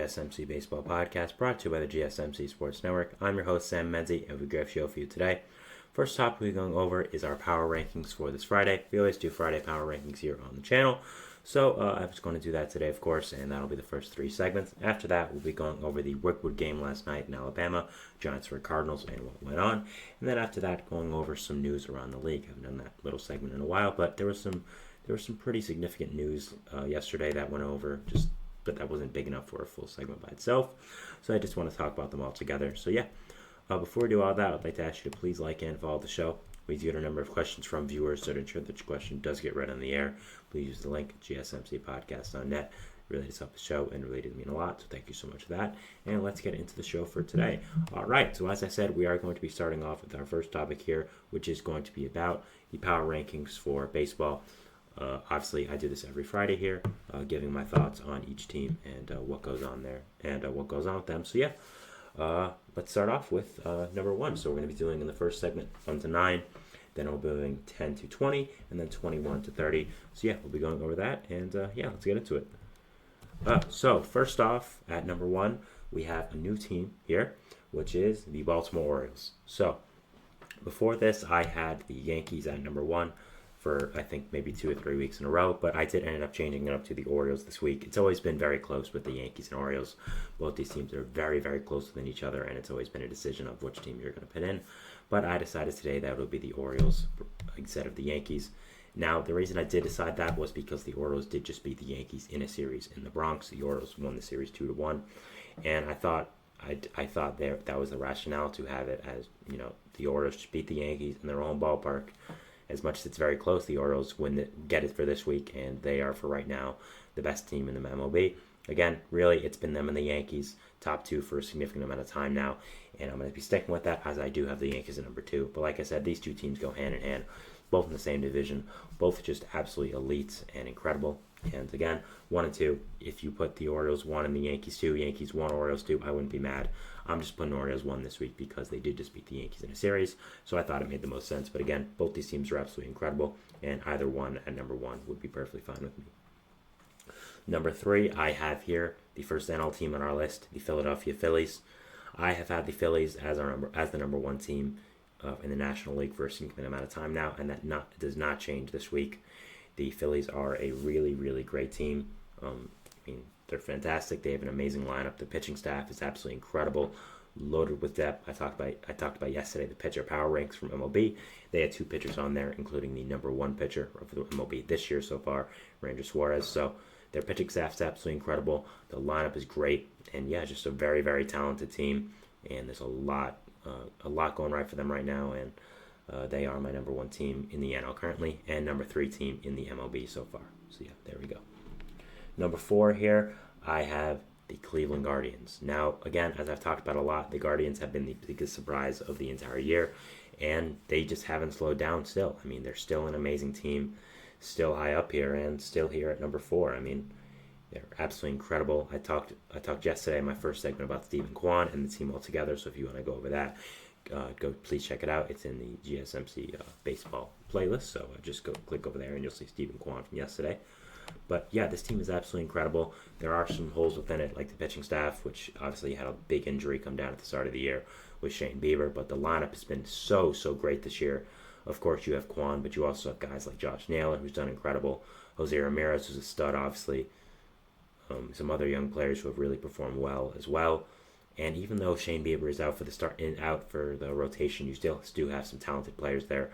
GSMC Baseball Podcast, brought to you by the GSMC Sports Network. I'm your host, Sam Menzie, and we have a great show for you today. First topic we're going over is our power rankings for this Friday. We always do Friday power rankings here on the channel, so I'm just going to do that today, of course, and that'll be the first three segments. After that, we'll be going over the Wickwood game last night in Alabama, Giants vs. Cardinals, and what went on. And then after that, going over some news around the league. I haven't done that little segment in a while, but there was some pretty significant news yesterday that went over, but that wasn't big enough for a full segment by itself. So I just want to talk about them all together. So yeah, before we do all that, I'd like to ask you to please like and follow the show. We do get a number of questions from viewers, so to ensure that your question does get read on the air, please use the link gsmcpodcast.net. It really does help the show and really does mean a lot, so thank you so much for that. And let's get into the show for today. All right, so as I said, we are going to be starting off with our first topic here, which is going to be about the power rankings for baseball. Obviously, I do this every Friday here, giving my thoughts on each team and what goes on there and what goes on with them. So yeah, let's start off with number one. So we're going to be doing in the first segment 1 to 9, then we'll be doing 10 to 20, and then 21 to 30. So yeah, we'll be going over that, and yeah, let's get into it. So first off, at number 1, we have a new team here, which is the Baltimore Orioles. So before this, I had the Yankees at number 1. For I think maybe 2 or 3 weeks in a row, but I did end up changing it up to the Orioles this week. It's always been very close with the Yankees and Orioles. Both these teams are very, very close within each other, and it's always been a decision of which team you're going to put in. But I decided today that it would be the Orioles instead of the Yankees. Now, the reason I did decide that was because the Orioles did just beat the Yankees in a series in the Bronx. The Orioles won the series 2-1, and I thought that was the rationale to have it as, you know, the Orioles just beat the Yankees in their own ballpark. As much as it's very close, the Orioles get it for this week, and they are, for right now, the best team in the MLB. Again, really, it's been them and the Yankees, top 2 for a significant amount of time now, and I'm going to be sticking with that as I do have the Yankees at number 2. But like I said, these two teams go hand in hand, both in the same division, both just absolutely elite and incredible. And again, 1 and 2, if you put the Orioles 1 and the Yankees 2, Yankees 1, Orioles 2, I wouldn't be mad. I'm just putting Orioles 1 this week because they did just beat the Yankees in a series, so I thought it made the most sense. But again, both these teams are absolutely incredible, and either one at number 1 would be perfectly fine with me. Number 3, I have here the first NL team on our list, the Philadelphia Phillies. I have had the Phillies as the number 1 team in the National League for a significant amount of time now, and that does not change this week. The Phillies are a really, really great team. They're fantastic. They have an amazing lineup. The pitching staff is absolutely incredible, loaded with depth. I talked about yesterday the pitcher power ranks from MLB. They had 2 pitchers on there, including the number 1 pitcher of the MLB this year so far, Ranger Suarez. So their pitching staff is absolutely incredible. The lineup is great, and yeah, just a very, very talented team. And there's a lot going right for them right now, and they are my number 1 team in the NL currently, and number 3 team in the MLB so far. So yeah, there we go. Number 4 here, I have the Cleveland Guardians. Now, again, as I've talked about a lot, the Guardians have been the biggest surprise of the entire year, and they just haven't slowed down still. I mean, they're still an amazing team, still high up here, and still here at number 4. I mean, they're absolutely incredible. I talked yesterday in my first segment about Stephen Kwan and the team altogether, so if you want to go over that, please check it out. It's in the GSMC Baseball playlist, so just go click over there and you'll see Stephen Kwan from yesterday. But yeah, this team is absolutely incredible. There are some holes within it, like the pitching staff, which obviously had a big injury come down at the start of the year with Shane Bieber, but the lineup has been so great this year. Of course, you have Kwan, but you also have guys like Josh Naylor, who's done incredible, Jose Ramirez, who's a stud, obviously, some other young players who have really performed well as well. And even though Shane Bieber is out for the rotation, you still do have some talented players there,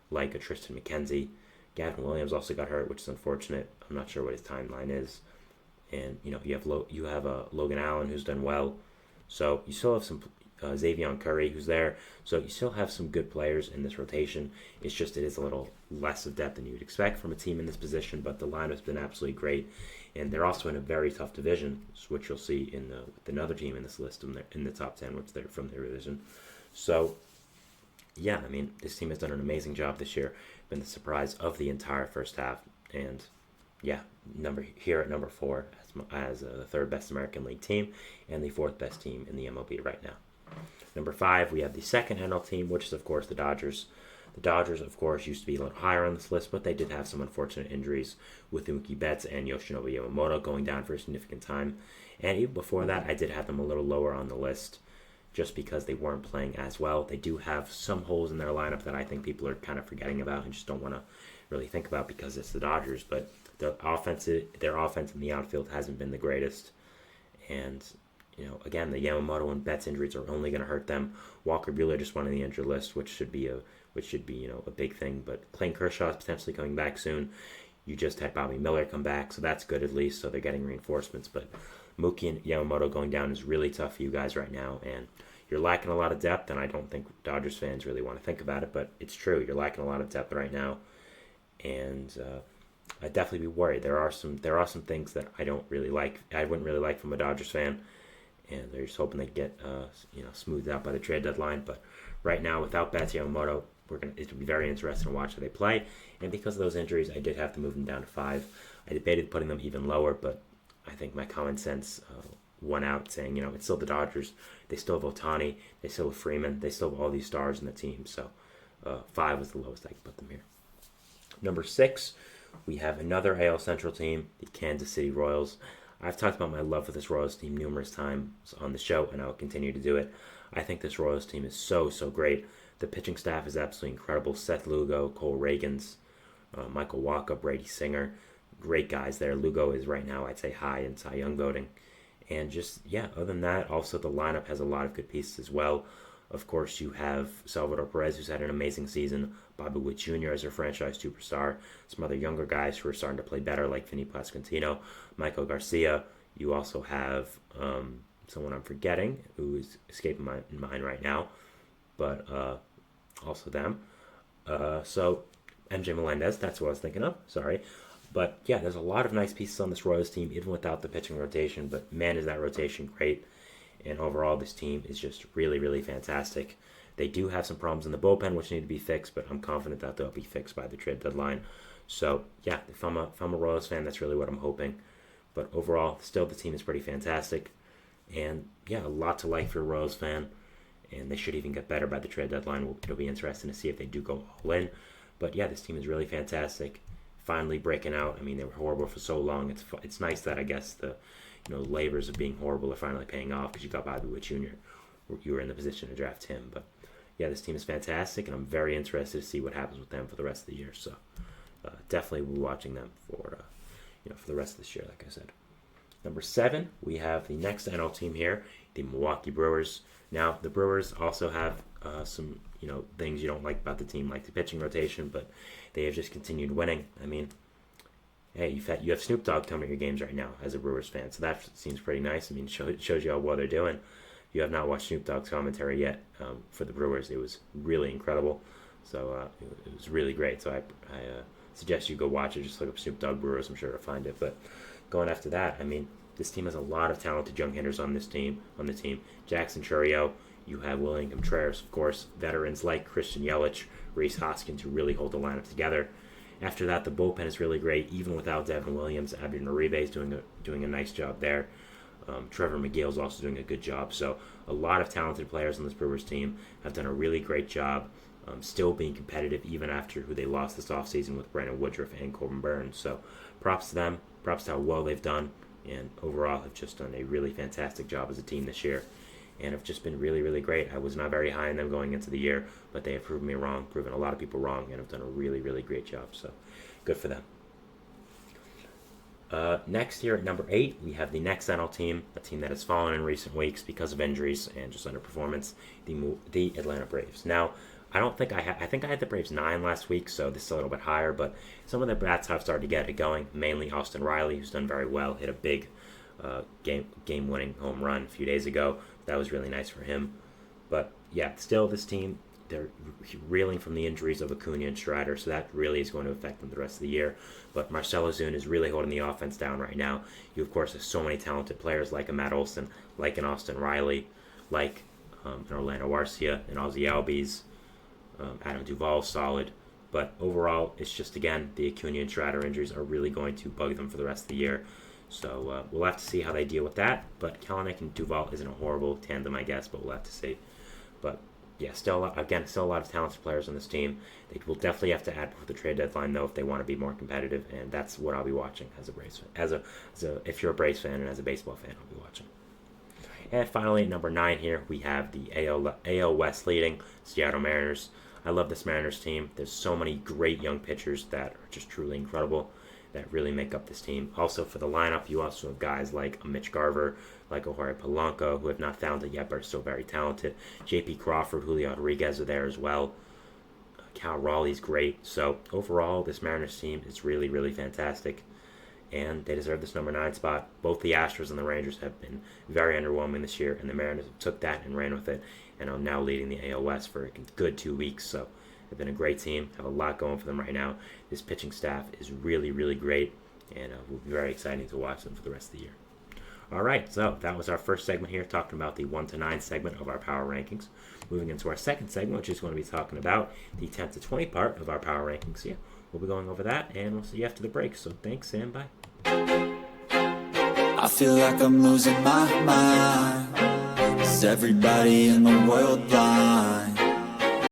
like a Tristan McKenzie. Gavin Williams also got hurt, which is unfortunate. I'm not sure what his timeline is. And you have Logan Allen, who's done well. So you still have some Xavier Curry, who's there. So you still have some good players in this rotation. It's just it is a little less of depth than you would expect from a team in this position. But the lineup's been absolutely great, and they're also in a very tough division, which you'll see with another team in this list in the top 10, which they're from their division. So yeah, I mean, this team has done an amazing job this year. Been the surprise of the entire first half, and yeah, here at number 4 as the 3rd best American League team and the 4th best team in the MLB right now. Number 5, we have the second NL team, which is of course the Dodgers. The Dodgers, of course, used to be a little higher on this list, but they did have some unfortunate injuries with Mookie Betts and Yoshinobu Yamamoto going down for a significant time. And even before that, I did have them a little lower on the list just because they weren't playing as well. They do have some holes in their lineup that I think people are kind of forgetting about and just don't want to really think about because it's the Dodgers. But their offense in the outfield hasn't been the greatest. And, again, the Yamamoto and Betts injuries are only going to hurt them. Walker Buehler just went on the injured list, which should be a big thing. But Clayton Kershaw is potentially coming back soon. You just had Bobby Miller come back, so that's good at least. So they're getting reinforcements. But Mookie and Yamamoto going down is really tough for you guys right now, and you're lacking a lot of depth, and I don't think Dodgers fans really want to think about it, but it's true. You're lacking a lot of depth right now, and I'd definitely be worried. There are some things that I don't really like. I wouldn't really like from a Dodgers fan, and they're just hoping they get smoothed out by the trade deadline. But right now, without Betts, Yamamoto, it'll be very interesting to watch how they play. And because of those injuries, I did have to move them down to 5. I debated putting them even lower, but I think my common sense won out, saying, it's still the Dodgers. They still have Ohtani. They still have Freeman. They still have all these stars in the team. So 5 was the lowest I could put them here. Number 6, we have another AL Central team, the Kansas City Royals. I've talked about my love for this Royals team numerous times on the show, and I will continue to do it. I think this Royals team is so, so great. The pitching staff is absolutely incredible. Seth Lugo, Cole Reagans, Michael Wacha, Brady Singer. Great guys there. Lugo is right now, I'd say, high in Cy Young voting. And just, other than that, also the lineup has a lot of good pieces as well. Of course, you have Salvador Perez, who's had an amazing season. Bobby Witt Jr. as their franchise superstar. Some other younger guys who are starting to play better, like Vinny Pasquantino, Michael Garcia. You also have someone I'm forgetting, who is escaping my mind right now. But also them. So, MJ Melendez, that's what I was thinking of. Sorry. But, there's a lot of nice pieces on this Royals team, even without the pitching rotation. But, man, is that rotation great. And overall, this team is just really, really fantastic. They do have some problems in the bullpen, which need to be fixed, but I'm confident that they'll be fixed by the trade deadline. So, if I'm a Royals fan, that's really what I'm hoping. But overall, still, the team is pretty fantastic. And, a lot to like for a Royals fan. And they should even get better by the trade deadline. It'll be interesting to see if they do go all in. But, this team is really fantastic. Finally breaking out. I mean, they were horrible for so long. It's nice that I guess the labors of being horrible are finally paying off because you got Bobby Witt Jr. You were in the position to draft him. But this team is fantastic, and I'm very interested to see what happens with them for the rest of the year. So definitely we'll be watching them for for the rest of this year, like I said. Number 7, we have the next NL team here, the Milwaukee Brewers. Now the Brewers also have some things you don't like about the team, like the pitching rotation, but they have just continued winning. I mean, hey, you have Snoop Dogg coming to your games right now as a Brewers fan, so that seems pretty nice. I mean, it shows you how well they're doing. If you have not watched Snoop Dogg's commentary yet for the Brewers, it was really incredible. So it was really great. So I suggest you go watch it. Just look up Snoop Dogg Brewers. I'm sure to find it. But going after that, I mean, this team has a lot of talented young hitters on the team. Jackson Chourio. You have William Contreras, of course, veterans like Christian Yelich, Rhys Hoskins, who really hold the lineup together. After that, the bullpen is really great, even without Devin Williams. Abner Uribe is doing a nice job there. Trevor McGill is also doing a good job. So a lot of talented players on this Brewers team have done a really great job, still being competitive even after who they lost this offseason with Brandon Woodruff and Corbin Burns. So props to them, props to how well they've done, and overall have just done a really fantastic job as a team this year. And have just been really, really great. I was not very high on them going into the year, but they have proven me wrong, proven a lot of people wrong, and have done a really, really great job. So, good for them. Next here at number 8, we have the next NL team, a team that has fallen in recent weeks because of injuries and just underperformance, the Atlanta Braves. Now, I think I had the Braves 9 last week, so this is a little bit higher, but some of the bats have started to get it going, mainly Austin Riley, who's done very well, hit a big game-winning home run a few days ago. That was really nice for him. But, still this team, they're reeling from the injuries of Acuna and Strider, so that really is going to affect them the rest of the year. But Marcell Ozuna is really holding the offense down right now. You, of course, have so many talented players like a Matt Olson, like an Austin Riley, like an Orlando Arcia, and Ozzie Albies. Adam Duvall's solid. But overall, it's just, again, the Acuna and Strider injuries are really going to bug them for the rest of the year. So we'll have to see how they deal with that. But Kelenic and Duvall isn't a horrible tandem, I guess, but we'll have to see. But yeah, still a lot of talented players on this team. They will definitely have to add before the trade deadline, though, if they want to be more competitive, and that's what I'll be watching as a Braves fan. If you're a Braves fan and as a baseball fan, I'll be watching. And finally, number 9 here, we have the AL West leading Seattle Mariners. I love this Mariners team. There's so many great young pitchers that are just truly incredible that really make up this team. Also, for the lineup, you also have guys like Mitch Garver, like Jorge Polanco, who have not found it yet but are still very talented. J.P. Crawford, Julio Rodriguez are there as well. Cal Raleigh's great. So overall, this Mariners team is really, really fantastic, and they deserve this number 9 spot. Both the Astros and the Rangers have been very underwhelming this year, and the Mariners took that and ran with it, and are now leading the AL West for a good 2 weeks. So they've been a great team, have a lot going for them right now. This pitching staff is really, really great, and it will be very exciting to watch them for the rest of the year. All right, so that was our first segment here, talking about the 1 to 9 segment of our power rankings. Moving into our second segment, which is going to be talking about the 10 to 20 part of our power rankings here. We'll be going over that, and we'll see you after the break. So thanks, and bye. I feel like I'm losing my mind. Is everybody in the world blind?